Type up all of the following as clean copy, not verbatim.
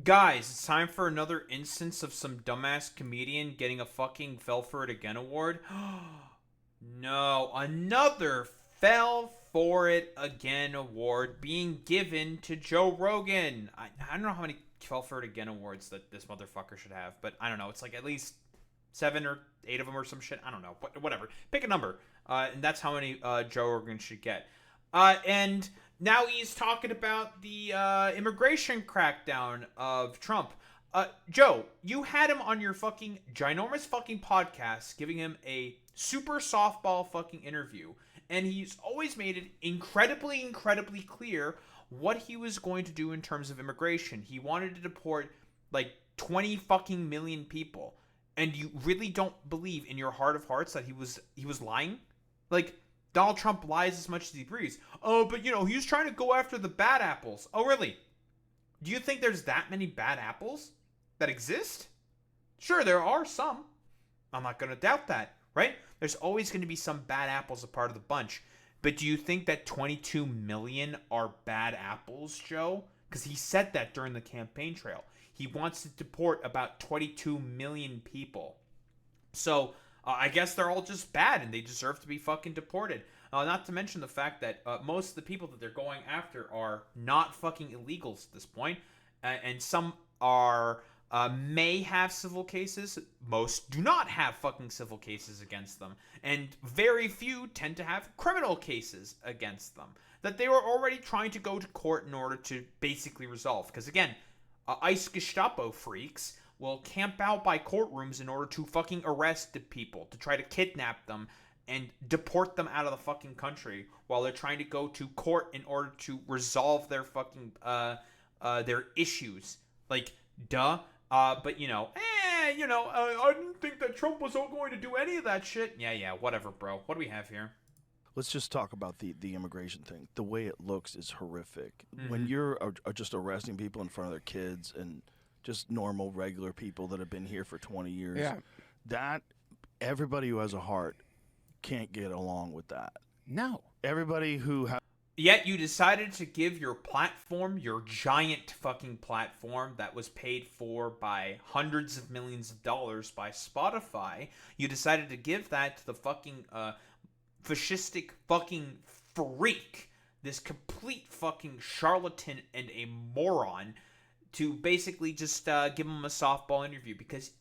Guys, it's time for another instance of some dumbass comedian getting a fucking Fell for It Again award. No, another Fell for It Again award being given to Joe Rogan. I don't know how many Fell for It Again awards that this motherfucker should have, but I don't know. It's like at least 7 or 8 of them or some shit. I don't know. Whatever. Pick a number. And that's how many Joe Rogan should get. And now he's talking about the immigration crackdown of Trump. Joe, you had him on your fucking ginormous fucking podcast, giving him a super softball fucking interview, and he's always made it incredibly, incredibly clear what he was going to do in terms of immigration. He wanted to deport like 20 fucking million people, and you really don't believe in your heart of hearts that he was lying? Like, Donald Trump lies as much as he breathes. Oh, but he was trying to go after the bad apples. Oh, really? Do you think there's that many bad apples that exist? Sure, there are some. I'm not going to doubt that, right? There's always going to be some bad apples a part of the bunch. But do you think that 22 million are bad apples, Joe? Because he said that during the campaign trail. He wants to deport about 22 million people. So, I guess they're all just bad and they deserve to be fucking deported. Not to mention the fact that most of the people that they're going after are not fucking illegals at this point. And some are may have civil cases. Most do not have fucking civil cases against them. And very few tend to have criminal cases against them that they were already trying to go to court in order to basically resolve. Because again, ICE Gestapo freaks will camp out by courtrooms in order to fucking arrest the people, to try to kidnap them and deport them out of the fucking country while they're trying to go to court in order to resolve their fucking their issues. Like, duh. But I didn't think that Trump was going to do any of that shit. Yeah, whatever, bro. What do we have here? Let's just talk about the immigration thing. The way it looks is horrific. Mm-hmm. When you're just arresting people in front of their kids and just normal, regular people that have been here for 20 years, that everybody who has a heart can't get along with that. No. Everybody who has... Yet you decided to give your platform, your giant fucking platform that was paid for by hundreds of millions of dollars by Spotify, you decided to give that to the fucking fascistic fucking freak, this complete fucking charlatan and a moron, to basically just give him a softball interview because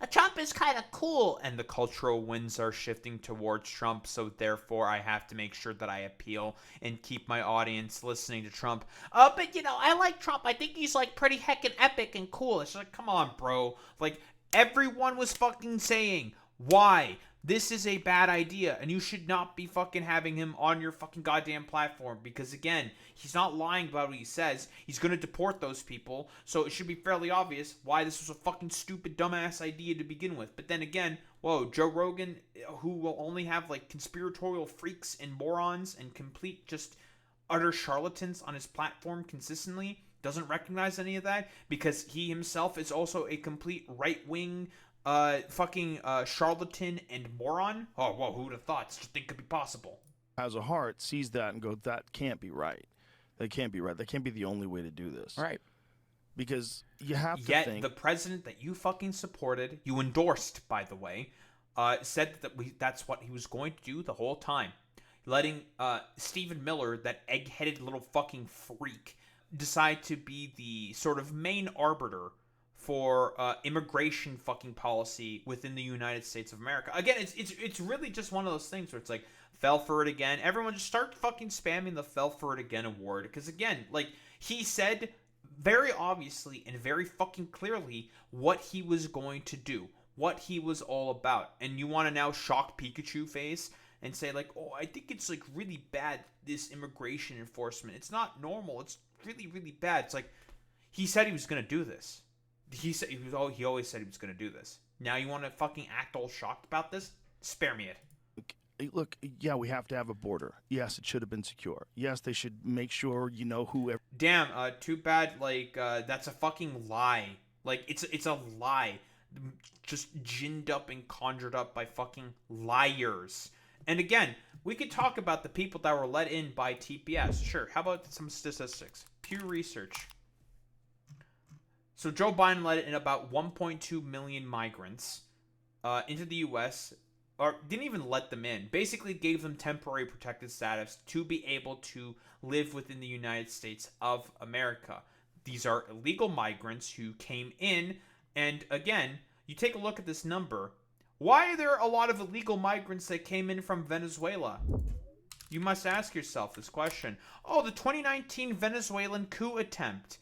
Trump is kind of cool and the cultural winds are shifting towards Trump, so therefore I have to make sure that I appeal and keep my audience listening to Trump. But I like Trump. I think he's like pretty heckin' epic and cool. It's like, come on, bro. Like, everyone was fucking saying, why? This is a bad idea, and you should not be fucking having him on your fucking goddamn platform because, again, he's not lying about what he says. He's going to deport those people, so it should be fairly obvious why this was a fucking stupid, dumbass idea to begin with. But then again, whoa, Joe Rogan, who will only have, like, conspiratorial freaks and morons and complete just utter charlatans on his platform consistently, doesn't recognize any of that because he himself is also a complete right-wing fucking charlatan and moron. Oh, whoa, who would have thought such a thing could be possible? has a heart sees that and goes, that can't be right. That can't be right. That can't be the only way to do this. Right. Because you have to Yet think... the president that you fucking supported, you endorsed, by the way, said that that's what he was going to do the whole time. Letting Stephen Miller, that egg-headed little fucking freak, decide to be the sort of main arbiter for immigration fucking policy within the United States of America. Again, it's really just one of those things where it's like, fell for it again. Everyone just start fucking spamming the fell for it again award. Because again, like, he said very obviously and very fucking clearly what he was going to do, what he was all about. And you want to now shock Pikachu face and say like, oh, I think it's like really bad, this immigration enforcement. It's not normal. It's really, really bad. It's like, he said he was going to do this. He always said he was going to do this. Now you want to fucking act all shocked about this? Spare me it. Look, yeah, we have to have a border. Yes, it should have been secure. Yes, they should make sure you know who... Damn, too bad, like, that's a fucking lie. Like, it's a lie. Just ginned up and conjured up by fucking liars. And again, we could talk about the people that were let in by TPS. Sure, how about some statistics? Pew Research. So Joe Biden let in about 1.2 million migrants into the U.S., or didn't even let them in. Basically gave them temporary protected status to be able to live within the United States of America. These are illegal migrants who came in, and again, you take a look at this number. Why are there a lot of illegal migrants that came in from Venezuela? You must ask yourself this question. Oh, the 2019 Venezuelan coup attempt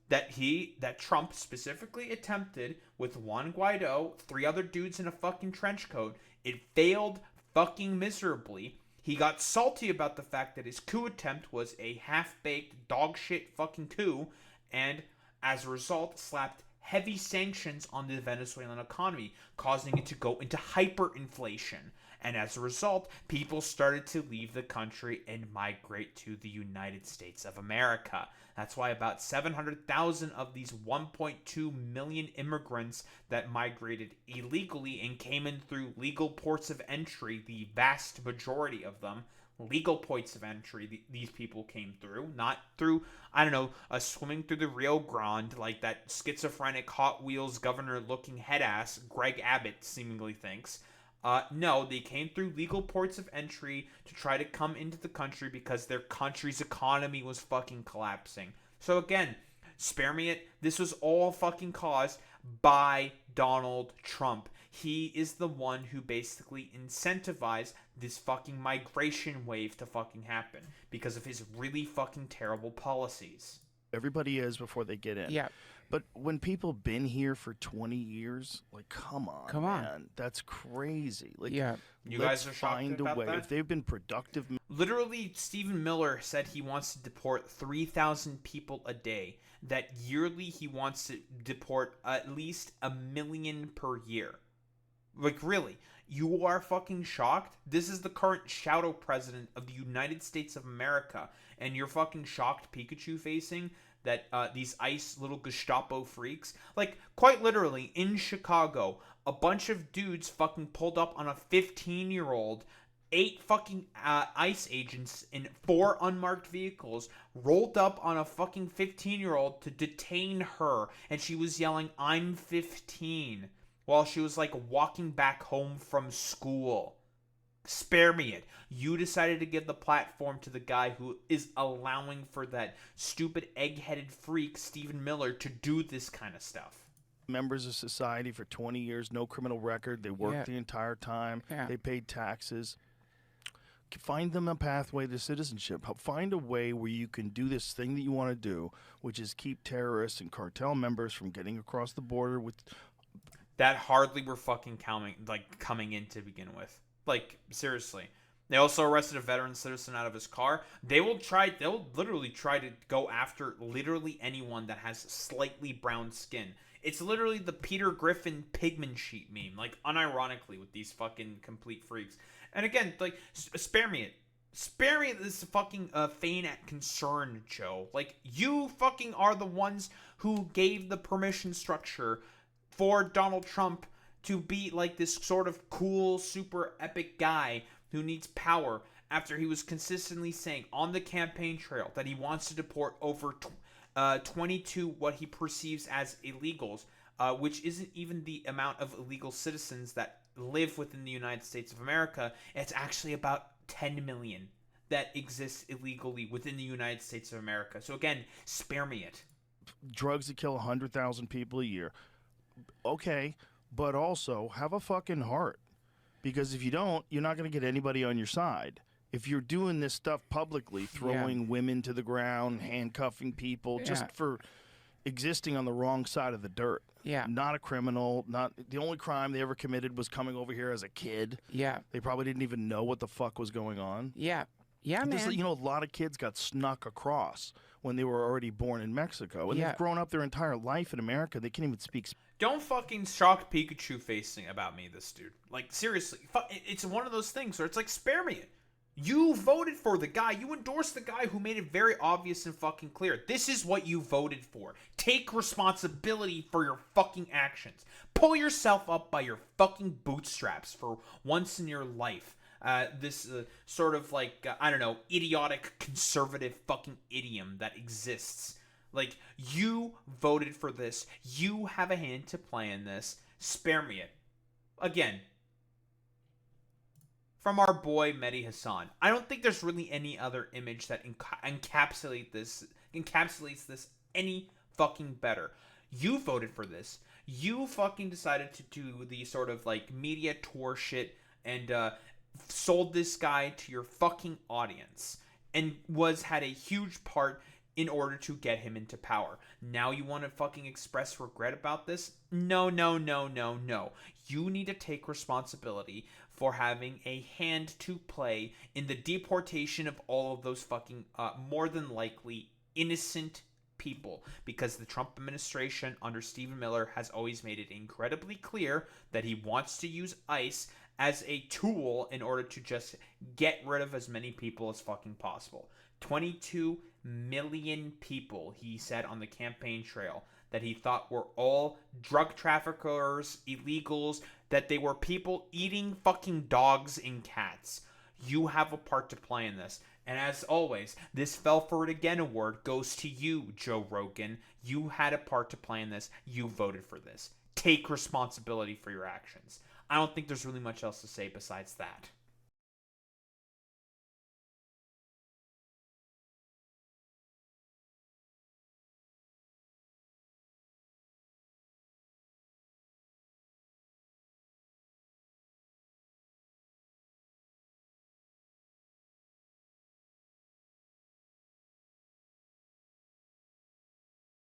that Trump specifically attempted with Juan Guaido, 3 other dudes in a fucking trench coat. It failed fucking miserably. He got salty about the fact that his coup attempt was a half-baked dog shit fucking coup, and as a result slapped heavy sanctions on the Venezuelan economy, causing it to go into hyperinflation. And as a result, people started to leave the country and migrate to the United States of America. That's why about 700,000 of these 1.2 million immigrants that migrated illegally and came in through legal ports of entry, the vast majority of them, legal points of entry these people came through, not through, I don't know, swimming through the Rio Grande like that schizophrenic Hot Wheels governor looking head ass Greg Abbott seemingly thinks. No, they came through legal ports of entry to try to come into the country because their country's economy was fucking collapsing. So again, spare me it. This was all fucking caused by Donald Trump. He is the one who basically incentivized this fucking migration wave to fucking happen because of his really fucking terrible policies. Everybody is before they get in. Yeah. But when people been here for 20 years, like, come on, man. That's crazy. Like, yeah. You guys are shocked find about a way. that? If they've been productive. Literally, Stephen Miller said he wants to deport 3,000 people a day. That yearly he wants to deport at least 1 million per year. Like, really? You are fucking shocked? This is the current shadow president of the United States of America, and you're fucking shocked Pikachu facing that these ICE little Gestapo freaks, like, quite literally, in Chicago, a bunch of dudes fucking pulled up on a 15-year-old, 8 fucking ICE agents in 4 unmarked vehicles, rolled up on a fucking 15-year-old to detain her, and she was yelling, "I'm 15," while she was, like, walking back home from school. Spare me it. You decided to give the platform to the guy who is allowing for that stupid egg-headed freak Stephen Miller to do this kind of stuff. Members of society for 20 years, no criminal record. They worked the entire time. Yeah. They paid taxes. Find them a pathway to citizenship. Find a way where you can do this thing that you want to do, which is keep terrorists and cartel members from getting across the border with... That hardly were fucking coming in to begin with. Like, seriously. They also arrested a veteran citizen out of his car. They'll literally try to go after literally anyone that has slightly brown skin. It's literally the Peter Griffin pigment sheet meme, like, unironically, with these fucking complete freaks. And again, like, spare me it. Spare me this fucking feign at concern, Joe. Like, you fucking are the ones who gave the permission structure for Donald Trump to be like this sort of cool, super epic guy who needs power after he was consistently saying on the campaign trail that he wants to deport over 22 what he perceives as illegals, which isn't even the amount of illegal citizens that live within the United States of America. It's actually about 10 million that exist illegally within the United States of America. So again, spare me it. Drugs that kill 100,000 people a year. Okay, but also have a fucking heart. Because if you don't, you're not going to get anybody on your side. If you're doing this stuff publicly, throwing women to the ground, handcuffing people, just for existing on the wrong side of the dirt. Yeah. Not a criminal. Not the only crime they ever committed was coming over here as a kid. Yeah. They probably didn't even know what the fuck was going on. Yeah. Yeah, man. You know, a lot of kids got snuck across when they were already born in Mexico. And they've grown up their entire life in America. They can't even speak Spanish. Don't fucking shock Pikachu facing about me, this dude. Like, seriously. It's one of those things where it's like, spare me it. You voted for the guy. You endorsed the guy who made it very obvious and fucking clear. This is what you voted for. Take responsibility for your fucking actions. Pull yourself up by your fucking bootstraps for once in your life. This sort of like, I don't know, idiotic conservative fucking idiom that exists. Like, you voted for this. You have a hand to play in this. Spare me it. Again, from our boy Mehdi Hassan. I don't think there's really any other image that encapsulates this any fucking better. You voted for this. You fucking decided to do the sort of like media tour shit and sold this guy to your fucking audience and had a huge part in order to get him into power. Now you want to fucking express regret about this? No, no, no, no, no. You need to take responsibility for having a hand to play in the deportation of all of those fucking, more than likely, innocent people. Because the Trump administration under Stephen Miller has always made it incredibly clear that he wants to use ICE as a tool in order to just get rid of as many people as fucking possible. 22 million people, he said on the campaign trail, that he thought were all drug traffickers, illegals, that they were people eating fucking dogs and cats. You have a part to play in this. And as always, this Fell For It Again award goes to you, Joe Rogan. You had a part to play in this. You voted for this. Take responsibility for your actions. I don't think there's really much else to say besides that.